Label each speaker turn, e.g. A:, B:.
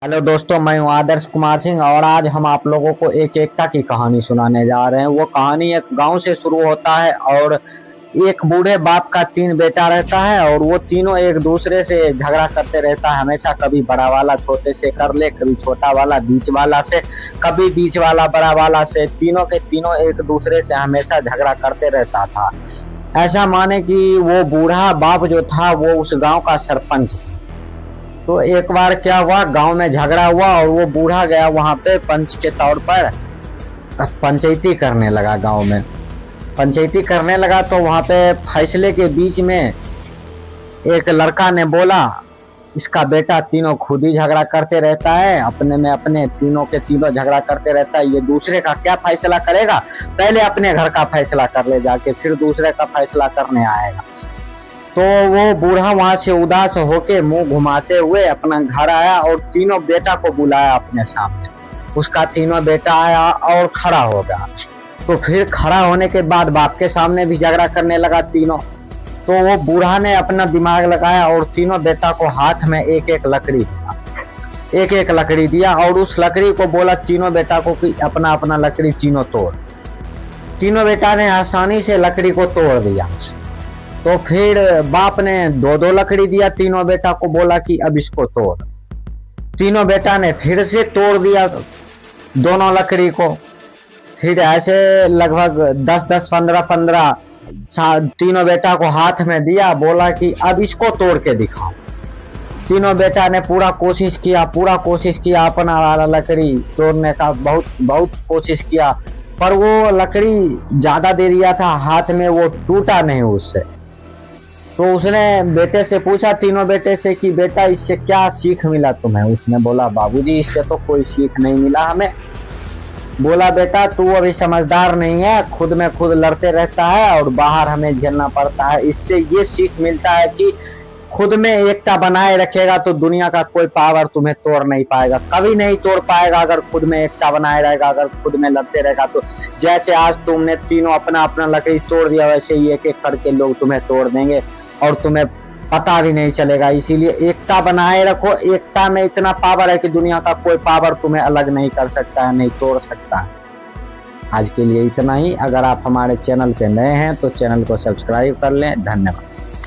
A: Hello दोस्तों, मैं हूं आदर्श कुमार सिंह और आज हम आप लोगों को एक एकता की कहानी सुनाने जा रहे हैं। वो कहानी एक गांव से शुरू होता है और एक बूढ़े बाप का 3 बेटा रहता है और वो तीनों एक दूसरे से झगड़ा करते रहता है। हमेशा कभी बड़ा वाला छोटे से कर ले, कभी छोटा वाला बीच वाला से, कभी बीच वाला बड़ा वाला से। तीनों के तीनों एक दूसरे से हमेशा झगड़ा करते रहता था। ऐसा माने कि वो बूढ़ा बाप जो था वो उस गांव का सरपंच था। तो एक बार क्या हुआ, गांव में झगड़ा हुआ और वो बूढ़ा गया वहां पे पंच के तौर पर पंचायती करने लगा। गांव में पंचायती करने लगा तो वहां पे फैसले के बीच में एक लड़का ने बोला, इसका बेटा तीनों खुद ही झगड़ा करते रहता है, अपने में अपने तीनों के तीनों झगड़ा करते रहता है, ये दूसरे का क्या फैसला करेगा, पहले अपने घर का फैसला कर ले जाके, फिर दूसरे का फैसला करने आएगा। तो वो बूढ़ा वहां से उदास होके मुंह घुमाते हुए अपना घर आया और तीनों बेटा को बुलाया अपने सामने। उसका तीनों बेटा आया और खड़ा हो गया। तो फिर खड़ा होने के बाद बाप के सामने भी झगड़ा करने लगा तीनों। तो वो बूढ़ा ने अपना दिमाग लगाया और तीनों बेटा को हाथ में एक एक लकड़ी दिया, एक एक लकड़ी दिया और उस लकड़ी को बोला तीनों बेटा को कि अपना अपना लकड़ी तीनों तोड़। तीनों बेटा ने आसानी से लकड़ी को तोड़ दिया। तो फिर बाप ने दो दो लकड़ी दिया, तीनों बेटा को बोला कि अब इसको तोड़। तीनों बेटा ने फिर से तोड़ दिया दोनों लकड़ी को। फिर ऐसे लगभग 10-10, 15-15 तीनों बेटा को हाथ में दिया, बोला कि अब इसको तोड़ के दिखाओ। तीनों बेटा ने पूरा कोशिश किया अपना वाला लकड़ी तोड़ने का, बहुत बहुत कोशिश किया, पर वो लकड़ी ज्यादा दे दिया था हाथ में, वो टूटा नहीं उससे। तो उसने बेटे से पूछा, तीनों बेटे से, कि बेटा इससे क्या सीख मिला तुम्हें। उसने बोला, बाबूजी इससे तो कोई सीख नहीं मिला हमें। बोला, बेटा तू अभी समझदार नहीं है, खुद में खुद लड़ते रहता है और बाहर हमें झेलना पड़ता है। इससे ये सीख मिलता है कि खुद में एकता बनाए रखेगा तो दुनिया का कोई पावर तुम्हें तोड़ नहीं पाएगा, कभी नहीं तोड़ पाएगा। अगर खुद में एकता बनाए रहेगा, अगर खुद में लड़ते रहेगा तो जैसे आज तुमने तीनों अपना अपना लकड़ी तोड़ दिया, वैसे ही एक एक करके लोग तुम्हें तोड़ देंगे और तुम्हें पता भी नहीं चलेगा। इसीलिए एकता बनाए रखो। एकता में इतना पावर है कि दुनिया का कोई पावर तुम्हें अलग नहीं कर सकता है, नहीं तोड़ सकता है। आज के लिए इतना ही। अगर आप हमारे चैनल पे नए हैं तो चैनल को सब्सक्राइब कर लें। धन्यवाद।